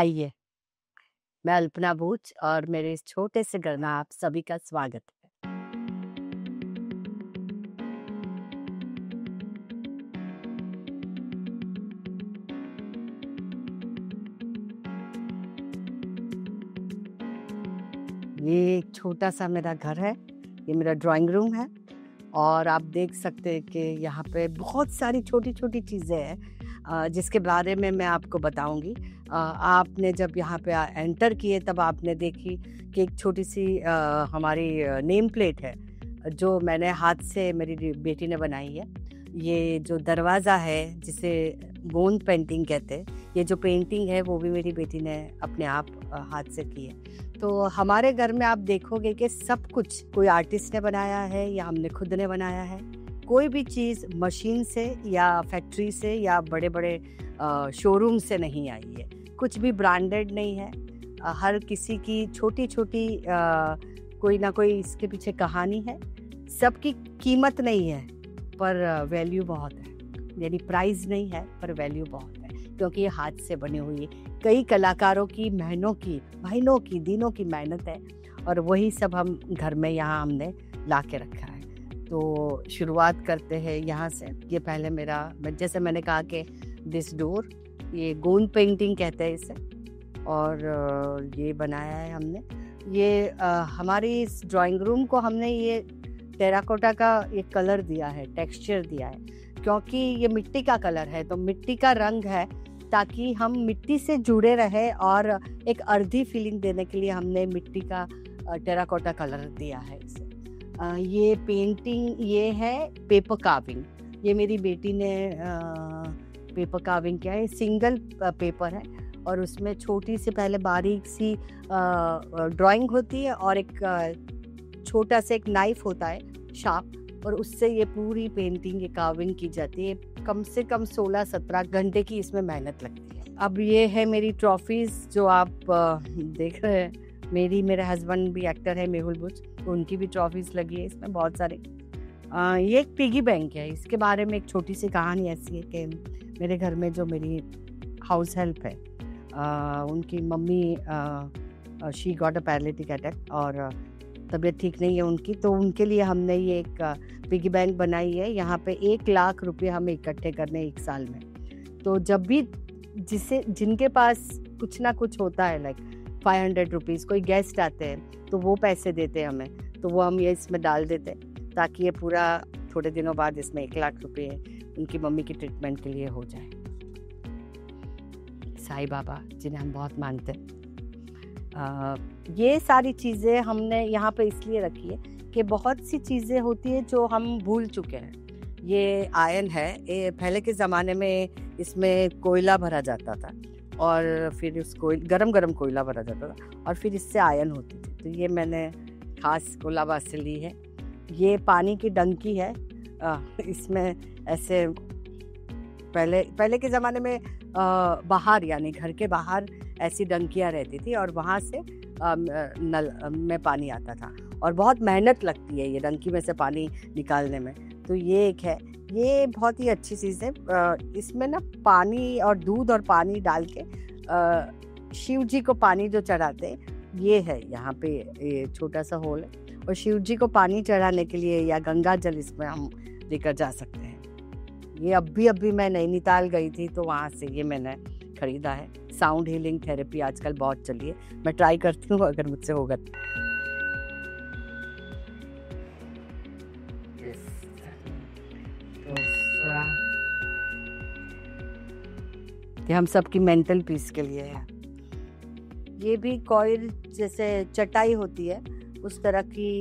आइए, मैं अल्पना बूच और मेरे इस छोटे से घर में आप सभी का स्वागत है। ये एक छोटा सा मेरा घर है, ये मेरा ड्राइंग रूम है और आप देख सकते हैं कि यहाँ पे बहुत सारी छोटी-छोटी चीज़ें हैं जिसके बारे में मैं आपको बताऊँगी। आपने जब यहाँ पे एंटर किए तब आपने देखी कि एक छोटी-सी हमारी नेम प्लेट है, जो मैंने हाथ से मेरी बेटी ने बनाई है। ये जो दरवाज़ा है जिसे गोंद पेंटिंग कहते हैं, ये जो पेंटिंग है वो भी मेरी बेटी ने अपने आप हाथ से की है। तो हमारे घर में आप देखोगे कि सब कुछ कोई आर्टिस्ट ने बनाया है या हमने खुद ने बनाया है। कोई भी चीज़ मशीन से या फैक्ट्री से या बड़े-बड़े शोरूम से नहीं आई है। कुछ भी ब्रांडेड नहीं है। हर किसी की छोटी-छोटी कोई ना कोई इसके पीछे कहानी है। सबकी कीमत नहीं है पर वैल्यू बहुत है। यानी प्राइस नहीं है पर वैल्यू बहुत है, क्योंकि ये हाथ से बनी हुई है। कई कलाकारों की महीनों की दिनों की मेहनत है और वही सब हम घर में यहाँ हमने ला के रखा है। तो शुरुआत करते हैं यहाँ से। ये पहले जैसे मैंने कहा कि दिस डोर, ये गोंद पेंटिंग कहते हैं इसे, और ये बनाया है हमने। ये हमारी इस ड्राइंग रूम को हमने ये टेराकोटा का एक कलर दिया है, टेक्सचर दिया है, क्योंकि ये मिट्टी का कलर है तो मिट्टी का रंग है, ताकि हम मिट्टी से जुड़े रहे और एक अर्दी फीलिंग देने के लिए हमने मिट्टी का टेराकोटा कलर दिया है इसे। ये पेंटिंग ये है पेपर कार्विंग। ये मेरी बेटी ने पेपर कार्विंग किया है। सिंगल पेपर है और उसमें छोटी सी पहले बारीक सी ड्राइंग होती है और एक छोटा सा एक नाइफ होता है शार्प, और उससे ये पूरी पेंटिंग ये कार्विंग की जाती है। कम से कम 16-17 घंटे की इसमें मेहनत लगती है। अब ये है मेरी ट्रॉफीज़ जो आप देख रहे हैं। मेरे हस्बैंड भी एक्टर है, मेहुल बुच, तो उनकी भी ट्रॉफीज़ लगी है इसमें बहुत सारी। ये एक पिगी बैंक है। इसके बारे में एक छोटी सी कहानी ऐसी है कि मेरे घर में जो मेरी हाउस हेल्प है, उनकी mummy she got a paralytic attack और तबीयत ठीक नहीं है उनकी, तो उनके लिए हमने ये एक पिगी बैंक बनाई है। यहाँ पे 1 लाख रुपए हमें इकट्ठे करने 1 साल में। तो जब भी जिनके पास कुछ ना कुछ होता है, लाइक 500 रुपीज़, कोई गेस्ट आते हैं तो वो पैसे देते हैं हमें, तो वो हम ये इसमें डाल देते हैं ताकि ये पूरा थोड़े दिनों बाद इसमें 1 लाख रुपए उनकी मम्मी की ट्रीटमेंट के लिए हो जाए। साईं बाबा जिन्हें हम बहुत मानते हैं। ये सारी चीज़ें हमने यहाँ पे इसलिए रखी है कि बहुत सी चीज़ें होती है जो हम भूल चुके हैं। ये आयन है, ये पहले के ज़माने में इसमें कोयला भरा जाता था और फिर गरम कोयला भरा जाता था और फिर इससे आयन होती थी। तो ये मैंने खास कोलाबाद से ली है। ये पानी की डंकी है। इसमें ऐसे पहले के ज़माने में बाहर, यानी घर के बाहर ऐसी डंकियाँ रहती थी और वहाँ से नल में पानी आता था और बहुत मेहनत लगती है ये डंकी में से पानी निकालने में। तो ये एक है, ये बहुत ही अच्छी चीज़ है। इसमें ना पानी और दूध और पानी डाल के शिव जी को पानी जो चढ़ाते हैं, ये है यहाँ पे ये छोटा सा होल है और शिव जी को पानी चढ़ाने के लिए या गंगा जल इसमें हम लेकर जा सकते हैं। ये अभी मैं नैनीताल गई थी तो वहाँ से ये मैंने खरीदा है। साउंड हीलिंग थेरेपी आजकल बहुत चली है, मैं ट्राई करती हूँ अगर मुझसे होगा। ये हम सबकी मेंटल पीस के लिए है। ये भी कॉइल जैसे चटाई होती है उस तरह की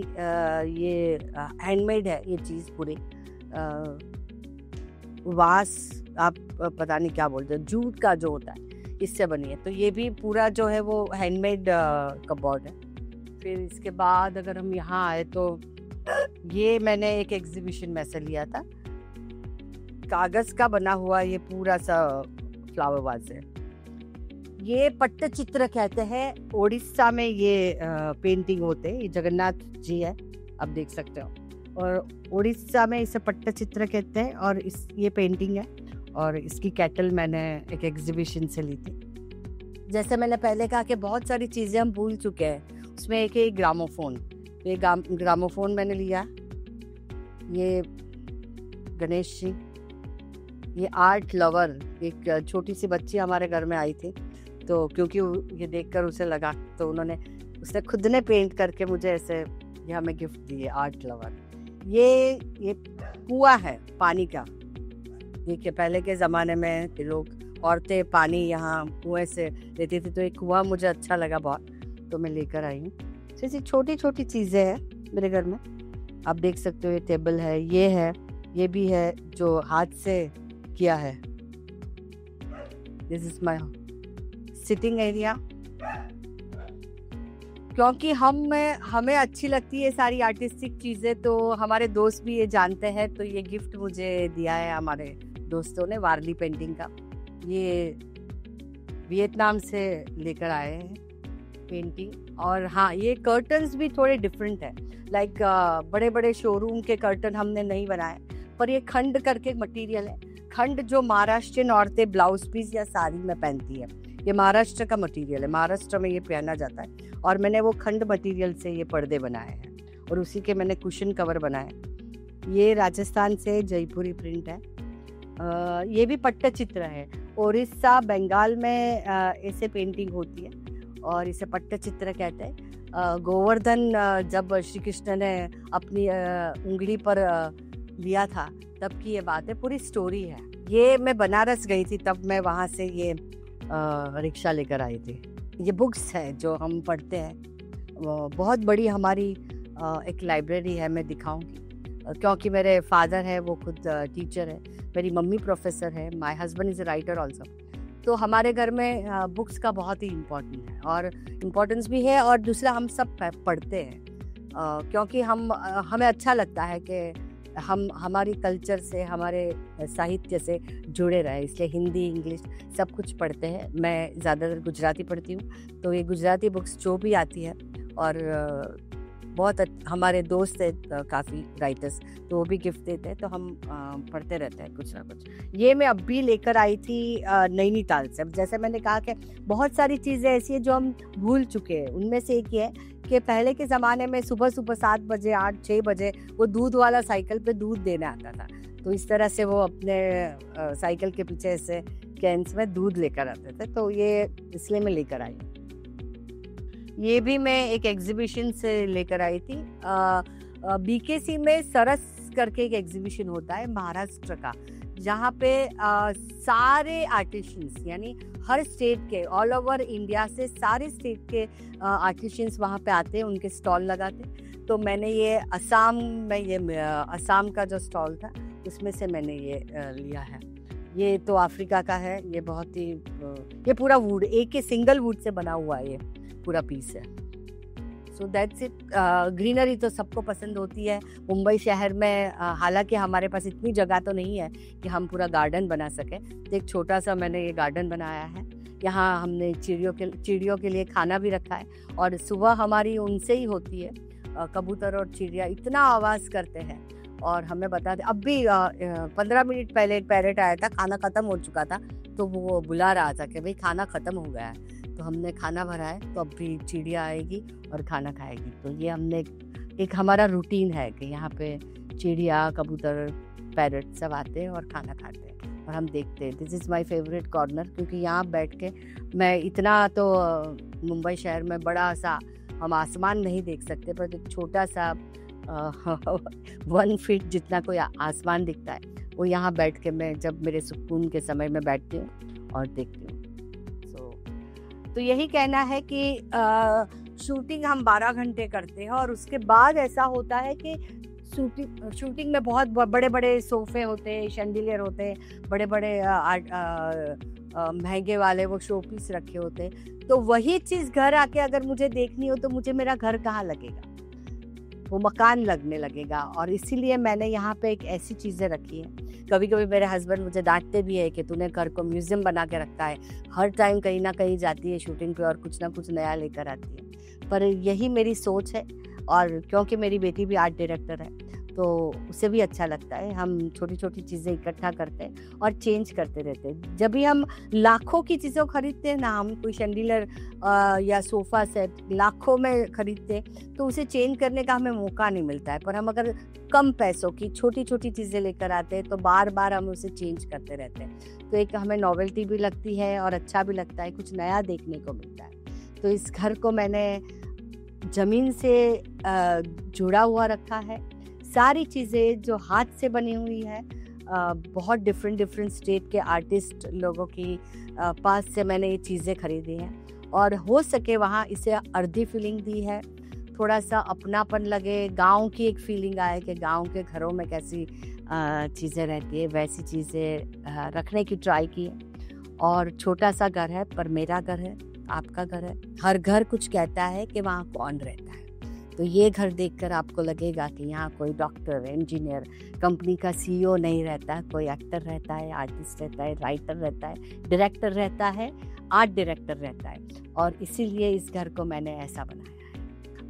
ये हैंडमेड है ये चीज़ पूरी। वास आप पता नहीं क्या बोलते हैं, जूट का जो होता है इससे बनी है। तो ये भी पूरा जो है वो हैंडमेड कपबोर्ड है। फिर इसके बाद अगर हम यहाँ आए तो ये मैंने एक एग्जीबिशन में से लिया था, कागज़ का बना हुआ ये पूरा सा फ्लावर वाज है। ये पट्टचित्र कहते हैं। उड़ीसा में ये पेंटिंग होते हैं। ये जगन्नाथ जी है, आप देख सकते हो, और उड़ीसा में इसे पट्टचित्र कहते हैं और ये पेंटिंग है और इसकी कैटल मैंने एक एग्जीबिशन से ली थी। जैसे मैंने पहले कहा कि बहुत सारी चीज़ें हम भूल चुके हैं, उसमें एक है ग्रामोफोन। ये ग्रामोफोन मैंने लिया, ये गणेश जी, ये आर्ट लवर, एक छोटी सी बच्ची हमारे घर में आई थी, तो क्योंकि ये देखकर उसे लगा तो उसने खुद ने पेंट करके मुझे ऐसे ये हमें गिफ्ट दिए, आर्ट लवर। ये कुआं है पानी का। देखिए पहले के ज़माने में लोग, औरतें पानी यहाँ कुएं से लेती थी, तो एक कुआं मुझे अच्छा लगा बहुत, तो मैं लेकर आई हूँ। ऐसी छोटी छोटी चीज़ें हैं मेरे घर में, आप देख सकते हो। ये टेबल है, ये भी है जो हाथ से किया है। This is my sitting area. क्योंकि हमें अच्छी लगती है सारी आर्टिस्टिक चीज़ें, तो हमारे दोस्त भी ये जानते हैं, तो ये गिफ्ट मुझे दिया है हमारे दोस्तों ने, वारली पेंटिंग का। ये वियतनाम से लेकर आए हैं पेंटिंग। और हाँ, ये कर्टन्स भी थोड़े डिफरेंट है, लाइक बड़े बड़े शोरूम के कर्टन हमने नहीं बनाए, पर ये खंड करके मटेरियल है। खंड जो महाराष्ट्रियन औरतें ब्लाउज पीस या साड़ी में पहनती है, ये महाराष्ट्र का मटेरियल है, महाराष्ट्र में ये पहना जाता है। और मैंने वो खंड मटेरियल से ये पर्दे बनाए हैं, और उसी के मैंने कुशन कवर बनाए। ये राजस्थान से जयपुरी प्रिंट है। ये भी पट्टचित्र है। उड़ीसा, बंगाल में ऐसे पेंटिंग होती है, और इसे पट्टचित्र कहते हैं। गोवर्धन जब श्री कृष्ण ने अपनी उंगली पर लिया था, तब की ये बात है, पूरी स्टोरी है। ये मैं बनारस गई थी, तब मैं वहाँ से ये रिक्शा लेकर आई थी। ये बुक्स है जो हम पढ़ते हैं। बहुत बड़ी हमारी एक लाइब्रेरी है, मैं दिखाऊंगी। क्योंकि मेरे फादर है वो खुद टीचर है, मेरी मम्मी प्रोफेसर है, my husband is a writer also. तो हमारे घर में बुक्स का बहुत ही इम्पोर्टेंट है, और इम्पोर्टेंस भी है, और दूसरा हम सब पढ़ते हैं। क्योंकि हमें अच्छा लगता है कि हम हमारी कल्चर से, हमारे साहित्य से जुड़े रहे, इसलिए हिंदी, इंग्लिश सब कुछ पढ़ते हैं। मैं ज़्यादातर गुजराती पढ़ती हूँ, तो ये गुजराती बुक्स जो भी आती है, और बहुत हमारे दोस्त हैं काफ़ी राइटर्स, तो वो भी गिफ्ट देते हैं, तो हम पढ़ते रहते हैं कुछ ना कुछ। ये मैं अभी लेकर आई थी नैनीताल से। जैसे मैंने कहा कि बहुत सारी चीज़ें ऐसी हैं जो हम भूल चुके हैं। उनमें से एक ये है कि पहले के ज़माने में सुबह 7 बजे, 8-6 बजे वो दूध वाला साइकिल पे दूध देने आता था, तो इस तरह से वो अपने साइकिल के पीछे ऐसे कैंस में दूध लेकर आते थे, तो ये इसलिए मैं लेकर आई। ये भी मैं एक एग्जीबिशन से लेकर आई थी। बीकेसी में सरस करके एक एग्जीबिशन होता है महाराष्ट्र का, जहाँ पे सारे आर्टिशियंस, यानी हर स्टेट के, ऑल ओवर इंडिया से सारे स्टेट के आर्टिशियंस वहाँ पे आते हैं, उनके स्टॉल लगाते। तो मैंने ये असम का जो स्टॉल था, उसमें से मैंने ये लिया है। ये तो अफ्रीका का है। ये बहुत ही ये पूरा वुड, एक ही सिंगल वुड से बना हुआ है, ये पूरा पीस है। So that's it. ग्रीनरी तो सबको पसंद होती है। मुंबई शहर में हालांकि हमारे पास इतनी जगह तो नहीं है कि हम पूरा गार्डन बना सकें, तो एक छोटा सा मैंने ये गार्डन बनाया है। यहाँ हमने चिड़ियों के लिए खाना भी रखा है, और सुबह हमारी उनसे ही होती है। कबूतर और चिड़िया इतना आवाज़ करते हैं, और हमें बताते। अब भी 15 मिनट पहले एक पैरेट आया था, खाना ख़त्म हो चुका था, तो वो बुला रहा था कि भाई खाना ख़त्म हो गया है। तो हमने खाना भरा है, तो अब भी चिड़िया आएगी और खाना खाएगी। तो ये हमने एक हमारा रूटीन है कि यहाँ पे चिड़िया, कबूतर, पैरट सब आते हैं और खाना खाते हैं, और हम देखते हैं। This is my favourite corner, क्योंकि यहाँ बैठ के मैं इतना तो मुंबई शहर में बड़ा सा हम आसमान नहीं देख सकते, पर एक छोटा सा 1 फीट जितना कोई आसमान दिखता है, वो यहाँ बैठ के मैं जब मेरे सुकून के समय में बैठती हूँ और देखती हूँ। तो यही कहना है कि शूटिंग हम 12 घंटे करते हैं, और उसके बाद ऐसा होता है कि शूटिंग में बहुत बड़े बड़े सोफे होते हैं, शैंडिलियर होते हैं, बड़े बड़े महंगे वाले वो शो पीस रखे होते हैं। तो वही चीज़ घर आके अगर मुझे देखनी हो, तो मुझे मेरा घर कहाँ लगेगा, वो मकान लगने लगेगा। और इसीलिए मैंने यहाँ पे एक ऐसी चीज़ें रखी हैं। कभी कभी मेरे हस्बैंड मुझे डांटते भी है कि तूने घर को म्यूज़ियम बना के रखा है, हर टाइम कहीं ना कहीं जाती है शूटिंग पे और कुछ ना कुछ नया लेकर आती है। पर यही मेरी सोच है, और क्योंकि मेरी बेटी भी आर्ट डायरेक्टर है, तो उसे भी अच्छा लगता है। हम छोटी-छोटी चीज़ें इकट्ठा करते हैं और चेंज करते रहते हैं। जब भी हम लाखों की चीज़ों को खरीदते हैं ना, हम कोई शैंडिलियर या सोफ़ा सेट लाखों में खरीदते हैं, तो उसे चेंज करने का हमें मौका नहीं मिलता है। पर हम अगर कम पैसों की छोटी-छोटी चीज़ें लेकर आते हैं, तो बार-बार हम उसे चेंज करते रहते हैं। तो एक हमें नॉवेल्टी भी लगती है और अच्छा भी लगता है, कुछ नया देखने को मिलता है। तो इस घर को मैंने ज़मीन से जुड़ा हुआ रखा है। सारी चीज़ें जो हाथ से बनी हुई है, बहुत डिफरेंट स्टेट के आर्टिस्ट लोगों की पास से मैंने ये चीज़ें खरीदी हैं और हो सके वहाँ इसे अर्दी फीलिंग दी है, थोड़ा सा अपनापन लगे, गांव की एक फीलिंग आए कि गांव के घरों में कैसी चीज़ें रहती है, वैसी चीज़ें रखने की ट्राई की है। और छोटा सा घर है पर मेरा घर है, आपका घर है। हर घर कुछ कहता है कि वहाँ कौन रहता है। तो ये घर देखकर आपको लगेगा कि यहाँ कोई डॉक्टर, इंजीनियर, कंपनी का सीईओ नहीं रहता है, कोई एक्टर रहता है, आर्टिस्ट रहता है, राइटर रहता है, डायरेक्टर रहता है, आर्ट डायरेक्टर रहता है। और इसीलिए इस घर को मैंने ऐसा बनाया है।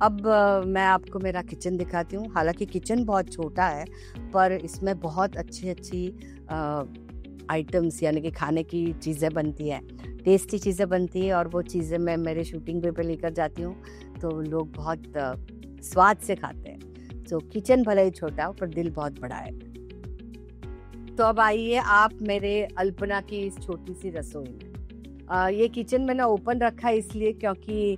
अब मैं आपको मेरा किचन दिखाती हूँ। हालांकि किचन बहुत छोटा है पर इसमें बहुत अच्छी आइटम्स यानी कि खाने की चीज़ें बनती हैं, टेस्टी चीज़ें बनती हैं और वो चीज़ें मैं मेरे शूटिंग पे लेकर जाती हूँ तो लोग बहुत स्वाद से खाते हैं। तो किचन भले ही छोटा हो पर दिल बहुत बड़ा है। तो अब आइए आप मेरे अल्पना की इस छोटी सी रसोई में। ये किचन मैंने ओपन रखा है इसलिए क्योंकि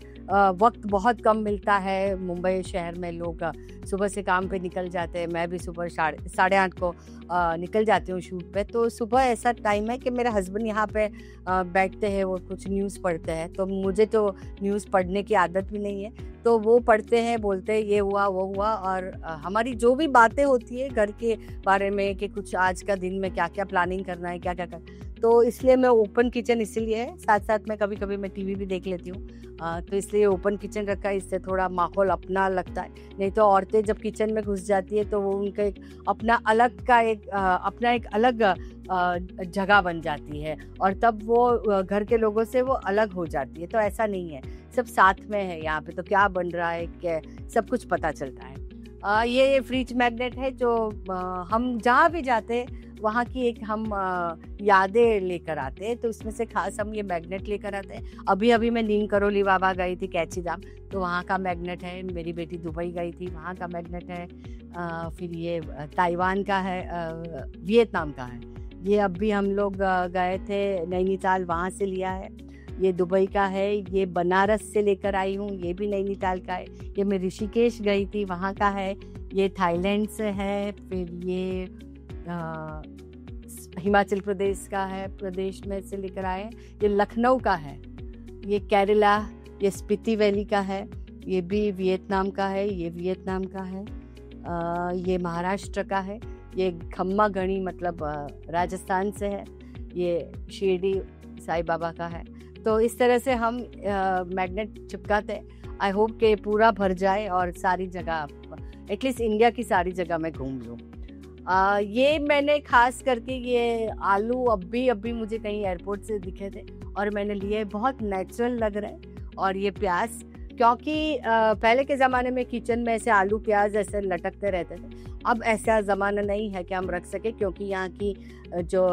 वक्त बहुत कम मिलता है। मुंबई शहर में लोग सुबह से काम पे निकल जाते हैं, मैं भी सुबह 8:30 को निकल जाती हूँ शूट पे। तो सुबह ऐसा टाइम है कि मेरे हस्बैंड यहाँ पे बैठते हैं, वो कुछ न्यूज़ पढ़ते हैं। तो मुझे तो न्यूज़ पढ़ने की आदत भी नहीं है, तो वो पढ़ते हैं, बोलते हैं ये हुआ वो हुआ। और हमारी जो भी बातें होती है घर के बारे में कि कुछ आज का दिन में क्या क्या प्लानिंग करना है, क्या क्या कर, तो इसलिए मैं ओपन किचन इसीलिए है। साथ साथ में कभी कभी मैं टीवी भी देख लेती हूँ, तो इसलिए ओपन किचन रखा है। इससे थोड़ा माहौल अपना लगता है। नहीं तो औरतें जब किचन में घुस जाती है तो वो उनका एक अपना अलग का अपना एक अलग जगह बन जाती है और तब वो घर के लोगों से वो अलग हो जाती है। तो ऐसा नहीं है, सब साथ में है यहाँ पे, तो क्या बन रहा है क्या सब कुछ पता चलता है। ये फ्रिज मैग्नेट है जो हम जहाँ भी जाते हैं वहाँ की एक हम यादें लेकर आते हैं। तो इसमें से खास हम ये मैग्नेट लेकर आते हैं। अभी मैं नीम करोली बाबा गई थी, कैची धाम, तो वहाँ का मैग्नेट है। मेरी बेटी दुबई गई थी, वहाँ का मैग्नेट है। फिर ये ताइवान का है, वियतनाम का है। ये अब भी हम लोग गए थे नैनीताल, वहाँ से लिया है। ये दुबई का है। ये बनारस से लेकर आई हूँ, ये भी नैनीताल का है। ये मैं ऋषिकेश गई थी, वहाँ का है। ये थाईलैंड से है। फिर ये हिमाचल प्रदेश का है, प्रदेश में से लेकर आए। ये लखनऊ का है। ये केरला, ये स्पीति वैली का है। ये भी वियतनाम का है। ये वियतनाम का है। ये महाराष्ट्र का है। ये खम्मा गणी मतलब राजस्थान से है। ये शिरडी साईं बाबा का है। तो इस तरह से हम मैग्नेट चिपकाते। आई होप कि पूरा भर जाए और सारी जगह, एटलीस्ट इंडिया की सारी जगह मैं घूम लूँ। ये मैंने खास करके ये आलू अभी मुझे कहीं एयरपोर्ट से दिखे थे और मैंने लिए, बहुत नेचुरल लग रहा है। और ये प्याज, क्योंकि पहले के ज़माने में किचन में ऐसे आलू प्याज ऐसे लटकते रहते थे। अब ऐसा ज़माना नहीं है कि हम रख सके, क्योंकि यहाँ की जो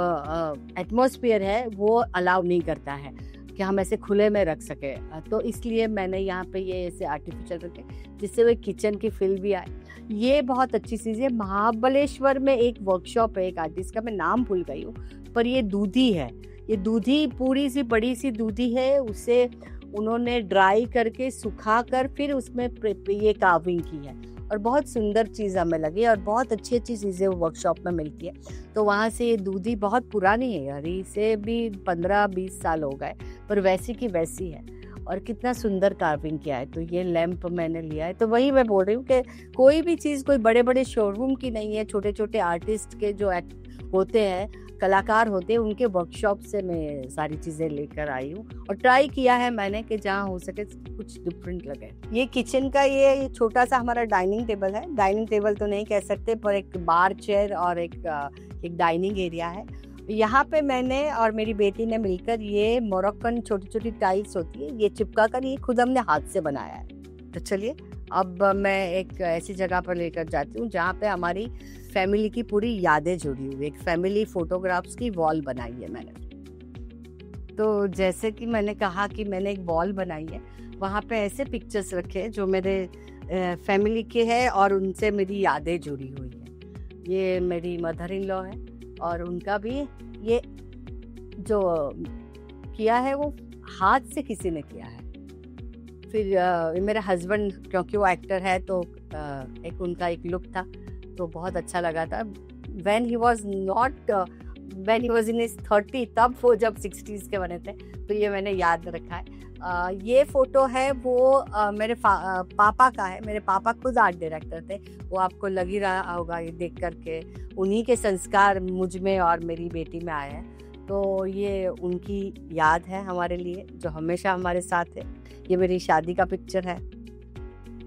एटमॉस्फेयर है वो अलाउ नहीं करता है कि हम ऐसे खुले में रख सके। तो इसलिए मैंने यहाँ पे ये ऐसे आर्टिफिशियल रखे जिससे वो किचन की फील भी आए। ये बहुत अच्छी चीज़ है। महाबलेश्वर में एक वर्कशॉप है एक आर्टिस्ट का, मैं नाम भूल गई हूँ, पर ये दूधी है। ये दूधी पूरी सी बड़ी सी दूधी है, उसे उन्होंने ड्राई करके सुखा कर फिर उसमें ये कार्विंग की है और बहुत सुंदर चीज़ हमें लगी और बहुत अच्छी चीज़ें वर्कशॉप में मिलती है। तो वहाँ से ये दूधी बहुत पुरानी है यार, इसे भी 15-20 साल हो गए, पर वैसी की वैसी है और कितना सुंदर कार्विंग किया है। तो ये लैंप मैंने लिया है। तो वही मैं बोल रही हूँ कि कोई भी चीज़ कोई बड़े बड़े शोरूम की नहीं है, छोटे छोटे आर्टिस्ट के जो होते हैं, कलाकार होते हैं, उनके वर्कशॉप से मैं सारी चीज़ें लेकर आई हूँ और ट्राई किया है मैंने कि जहाँ हो सके कुछ डिफरेंट लगे। ये किचन का ये छोटा सा हमारा डाइनिंग टेबल है। डाइनिंग टेबल तो नहीं कह सकते, पर एक बार चेयर और एक डाइनिंग एरिया है। यहाँ पे मैंने और मेरी बेटी ने मिलकर ये मोरक्कन छोटी छोटी टाइल्स होती है, ये चिपका कर ये खुद हमने हाथ से बनाया है। तो चलिए अब मैं एक ऐसी जगह पर लेकर जाती हूँ जहाँ पे हमारी फैमिली की पूरी यादें जुड़ी हुई, एक फैमिली फोटोग्राफ्स की वॉल बनाई है मैंने। तो जैसे कि मैंने कहा कि मैंने एक वॉल बनाई है, वहाँ पे ऐसे पिक्चर्स रखे हैं जो मेरे फैमिली के हैं और उनसे मेरी यादें जुड़ी हुई है। ये मेरी मदर इन लॉ है और उनका भी ये जो किया है वो हाथ से किसी ने किया है। फिर मेरा हस्बैंड, क्योंकि वो एक्टर है, तो एक उनका एक लुक था तो बहुत अच्छा लगा था। When he was in his 30, तब वो जब 60s के बने थे, तो ये मैंने याद रखा है। ये फोटो है वो मेरे पापा का है। मेरे पापा खुद आर्ट डायरेक्टर थे, वो आपको लग ही रहा होगा ये देख करके। उन्हीं के संस्कार मुझ में और मेरी बेटी में आए हैं, तो ये उनकी याद है हमारे लिए, जो हमेशा हमारे साथ है। ये मेरी शादी का पिक्चर है।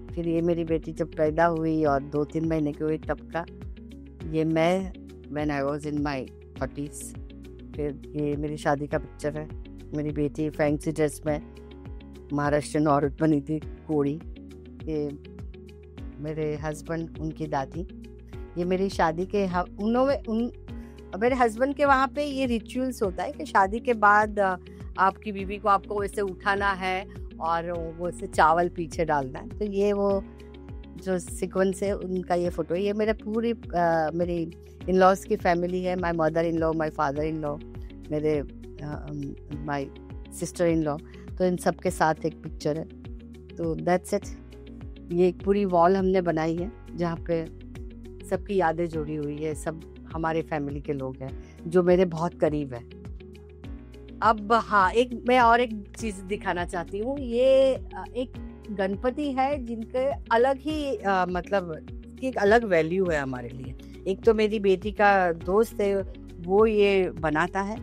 फिर ये मेरी बेटी जब पैदा हुई और 2-3 महीने की हुई तब का। ये मैं when I was in my 40s। फिर ये मेरी शादी का पिक्चर है। मेरी बेटी फैंसी ड्रेस में महाराष्ट्रियन औरत बनी थी, कोड़ी। ये मेरे हस्बैंड, उनकी दादी। ये मेरी शादी के मेरे हस्बैंड के वहाँ पे ये रिचुअल्स होता है कि शादी के बाद आपकी बीवी को आपको वैसे उठाना है और वो से चावल पीछे डालना है। तो ये वो जो सीक्वेंस है उनका ये फोटो है। ये मेरी इन लॉज की फैमिली है। My mother in law, my father in law, मेरे माय सिस्टर इन लॉ, तो इन सब के साथ एक पिक्चर है। तो दैट्स इट। ये एक पूरी वॉल हमने बनाई है जहाँ पे सबकी यादें जुड़ी हुई है। सब हमारे फैमिली के लोग हैं जो मेरे बहुत करीब है। अब हाँ, मैं और एक चीज दिखाना चाहती हूँ। ये एक गणपति है जिनके अलग ही मतलब की एक अलग वैल्यू है हमारे लिए। एक तो मेरी बेटी का दोस्त है, वो ये बनाता है।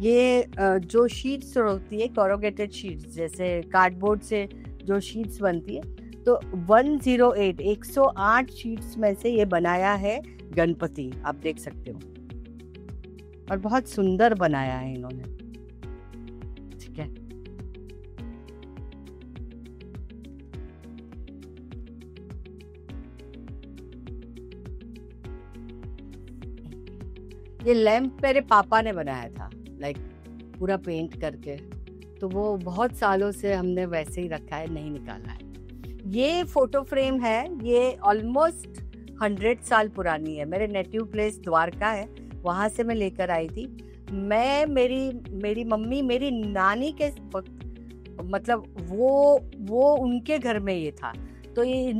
ये जो शीट्स होती है, कोरोगेटेड शीट्स, जैसे कार्डबोर्ड से जो शीट्स बनती है, तो 108 शीट्स में से ये बनाया है गणपति। आप देख सकते हो, और बहुत सुंदर बनाया है इन्होंने। ठीक है, ये लैंप मेरे पापा ने बनाया था, लाइक पूरा पेंट करके। तो वो बहुत सालों से हमने वैसे ही रखा है, नहीं निकाला है। ये फोटो फ्रेम है, ये ऑलमोस्ट 100 साल पुरानी है। मेरे नेटिव प्लेस द्वारका है, वहां से मैं लेकर आई थी। मेरी मम्मी, मेरी नानी के वक्त, मतलब वो उनके घर में ये था। तो ये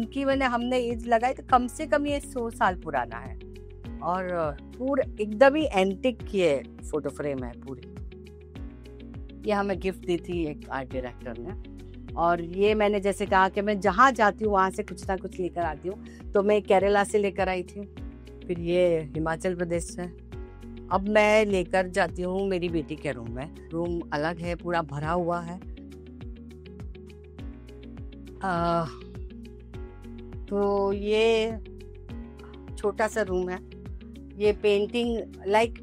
हमने एज लगाई, तो कम से कम ये 100 साल पुराना है। और पूरा एकदम ही एंटिक ये फोटो फ्रेम है पूरी। ये हमें गिफ्ट दी थी एक आर्ट डायरेक्टर ने। और ये मैंने जैसे कहा कि मैं जहाँ जाती हूँ वहाँ से कुछ ना कुछ लेकर आती हूँ, तो मैं केरला से लेकर आई थी। फिर ये हिमाचल प्रदेश से। अब मैं लेकर जाती हूँ मेरी बेटी के रूम में। रूम अलग है, पूरा भरा हुआ है। तो ये छोटा सा रूम है। ये पेंटिंग लाइक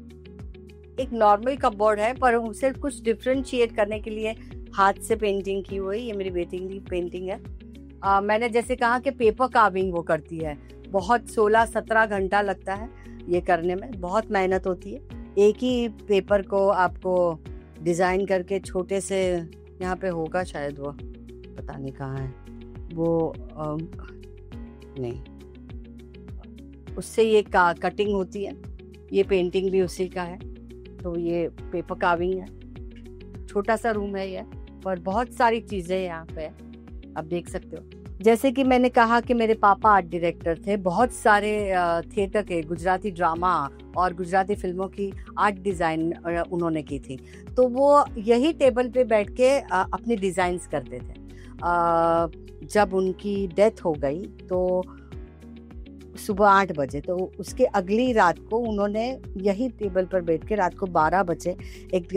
एक नॉर्मल कपबोर्ड है, पर उसे कुछ डिफरेंशिएट करने के लिए हाथ से पेंटिंग की हुई। ये मेरी बेटी की पेंटिंग है। मैंने जैसे कहा कि पेपर कार्विंग वो करती है, बहुत 16-17 घंटा लगता है ये करने में, बहुत मेहनत होती है। एक ही पेपर को आपको डिज़ाइन करके छोटे से, यहाँ पे होगा शायद, वो पता नहीं कहाँ है वो, नहीं, उससे ये कटिंग होती है। ये पेंटिंग भी उसी का है। तो ये पेपर कार्विंग है। छोटा सा रूम है ये, पर बहुत सारी चीज़ें यहाँ पे आप देख सकते हो। जैसे कि मैंने कहा कि मेरे पापा आर्ट डायरेक्टर थे, बहुत सारे थिएटर के, गुजराती ड्रामा और गुजराती फिल्मों की आर्ट डिज़ाइन उन्होंने की थी। तो वो यही टेबल पे बैठ के अपनी डिज़ाइंस करते थे। जब उनकी डेथ हो गई तो सुबह 8 बजे, तो उसके अगली रात को उन्होंने यही टेबल पर बैठ के रात को 12 बजे एक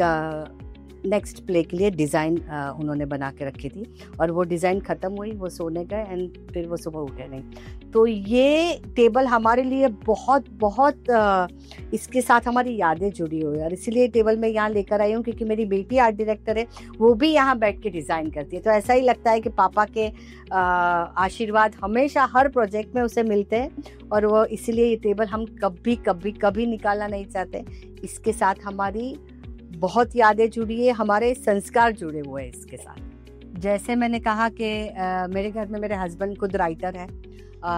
नेक्स्ट प्ले के लिए डिज़ाइन उन्होंने बना के रखी थी, और वो डिज़ाइन ख़त्म हुई, वो सोने गए एंड फिर वो सुबह उठे नहीं। तो ये टेबल हमारे लिए बहुत बहुत इसके साथ हमारी यादें जुड़ी हुई है, और इसीलिए टेबल मैं यहाँ लेकर आई हूँ क्योंकि मेरी बेटी आर्ट डायरेक्टर है, वो भी यहाँ बैठ के डिज़ाइन करती है। तो ऐसा ही लगता है कि पापा के आशीर्वाद हमेशा हर प्रोजेक्ट में उसे मिलते हैं, और वो इसीलिए ये टेबल हम कभी कभी कभी निकालना नहीं चाहते। इसके साथ हमारी बहुत यादें जुड़ी है, हमारे संस्कार जुड़े हुए हैं इसके साथ। जैसे मैंने कहा कि मेरे घर में मेरे हस्बैंड खुद राइटर है,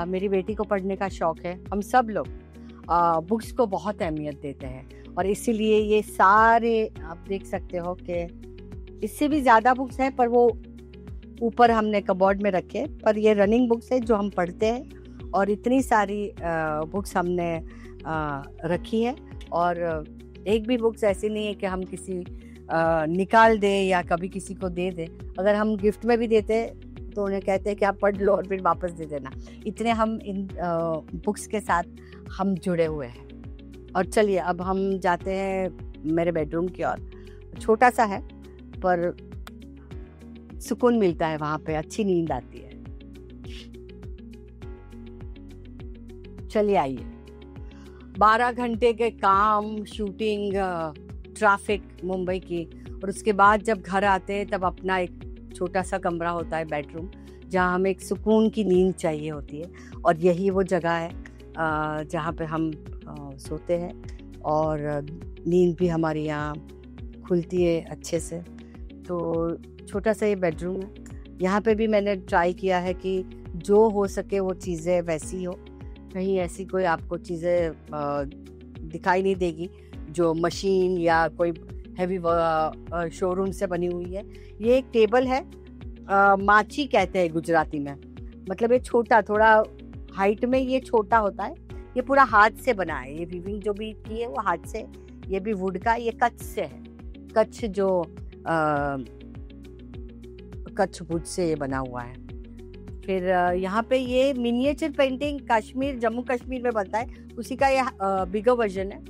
मेरी बेटी को पढ़ने का शौक़ है, हम सब लोग बुक्स को बहुत अहमियत देते हैं, और इसीलिए ये सारे आप देख सकते हो कि इससे भी ज़्यादा बुक्स हैं, पर वो ऊपर हमने कबोर्ड में रखे, पर ये रनिंग बुक्स है जो हम पढ़ते हैं, और इतनी सारी बुक्स हमने रखी है, और एक भी बुक्स ऐसी नहीं है कि हम किसी निकाल दें या कभी किसी को दे दें। अगर हम गिफ्ट में भी देते तो उन्हें कहते हैं कि आप पढ़ लो और फिर वापस दे देना, इतने हम इन बुक्स के साथ हम जुड़े हुए हैं। और चलिए अब हम जाते हैं मेरे बेडरूम की ओर। छोटा सा है पर सुकून मिलता है वहाँ पे, अच्छी नींद आती है। चलिए आइए। 12 घंटे के काम, शूटिंग, ट्रैफिक मुंबई की, और उसके बाद जब घर आते हैं तब अपना एक छोटा सा कमरा होता है, बेडरूम, जहाँ हमें एक सुकून की नींद चाहिए होती है, और यही वो जगह है जहाँ पे हम सोते हैं, और नींद भी हमारी यहाँ खुलती है अच्छे से। तो छोटा सा ये बेडरूम है, यहाँ पे भी मैंने ट्राई किया है कि जो हो सके वो चीज़ें वैसी हो, कहीं ऐसी कोई आपको चीज़ें दिखाई नहीं देगी जो मशीन या कोई हैवी शोरूम से बनी हुई है। ये एक टेबल है, माची कहते हैं गुजराती में, मतलब ये छोटा, थोड़ा हाइट में ये छोटा होता है। ये पूरा हाथ से बना है, ये वीविंग जो भी की है वो हाथ से, ये भी वुड का, ये कच्छ से है, कच्छ जो कच्छ वुड से ये बना हुआ है। फिर यहाँ पे ये मिनिएचर पेंटिंग कश्मीर, जम्मू कश्मीर में बनता है, उसी का ये बिगर वर्जन है।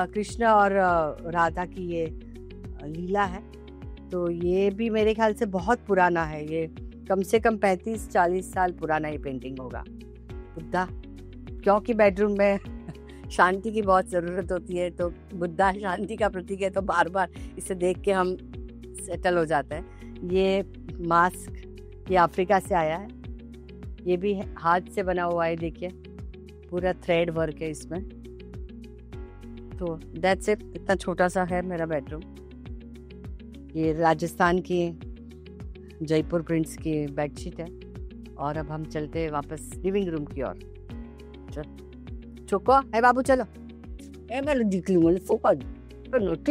कृष्ण और राधा की ये लीला है। तो ये भी मेरे ख्याल से बहुत पुराना है, ये कम से कम 35-40 साल पुराना ये पेंटिंग होगा। बुद्धा, क्योंकि बेडरूम में शांति की बहुत ज़रूरत होती है, तो बुद्धा शांति का प्रतीक है, तो बार बार इसे देख के हम सेटल हो जाते हैं। ये मास्क ये अफ्रीका से आया है, ये भी हाथ से बना हुआ है, देखिए पूरा थ्रेड वर्क है इसमें। तो दैट्स इट, इतना छोटा सा है मेरा बेडरूम। ये राजस्थान की जयपुर प्रिंट्स की बेडशीट है, और अब हम चलते हैं वापस लिविंग रूम की ओर। चल चुको है बाबू, चलो ए मैं दिख लूँ, मैंने सोफा चलो चलो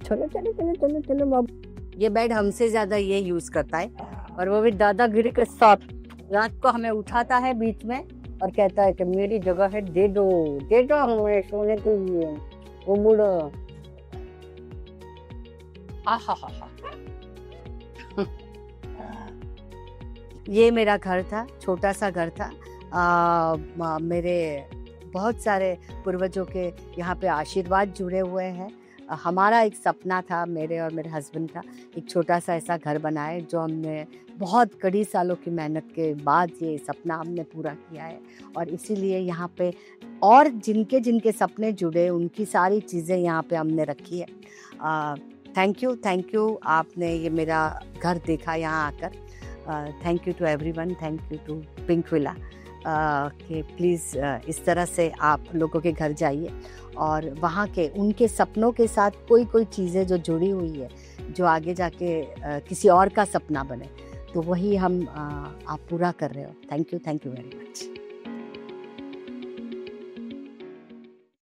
चलो चलो चलो चलो बाबू। ये बेड हमसे ज़्यादा ये यूज़ करता है, और वो भी दादागिरी के साथ। रात को हमें उठाता है बीच में और कहता है कि मेरी जगह है, दे दो हमें सोने के लिए, वो बूढ़ा। ये मेरा घर था, छोटा सा घर था। मेरे बहुत सारे पूर्वजों के यहाँ पे आशीर्वाद जुड़े हुए हैं। हमारा एक सपना था, मेरे और मेरे हस्बैंड का, एक छोटा सा ऐसा घर बनाए, जो हमने बहुत कड़ी सालों की मेहनत के बाद ये सपना हमने पूरा किया है। और इसीलिए यहाँ पे और जिनके जिनके सपने जुड़े उनकी सारी चीज़ें यहाँ पे हमने रखी है। थैंक यू, आपने ये मेरा घर देखा यहाँ आकर। Thank you to everyone, thank you to Pinkvilla कि प्लीज़ इस तरह से आप लोगों के घर जाइए, और वहाँ के उनके सपनों के साथ कोई चीज़ें जो जुड़ी हुई है, जो आगे जाके किसी और का सपना बने, तो वही हम आप पूरा कर रहे हो। Thank you very much.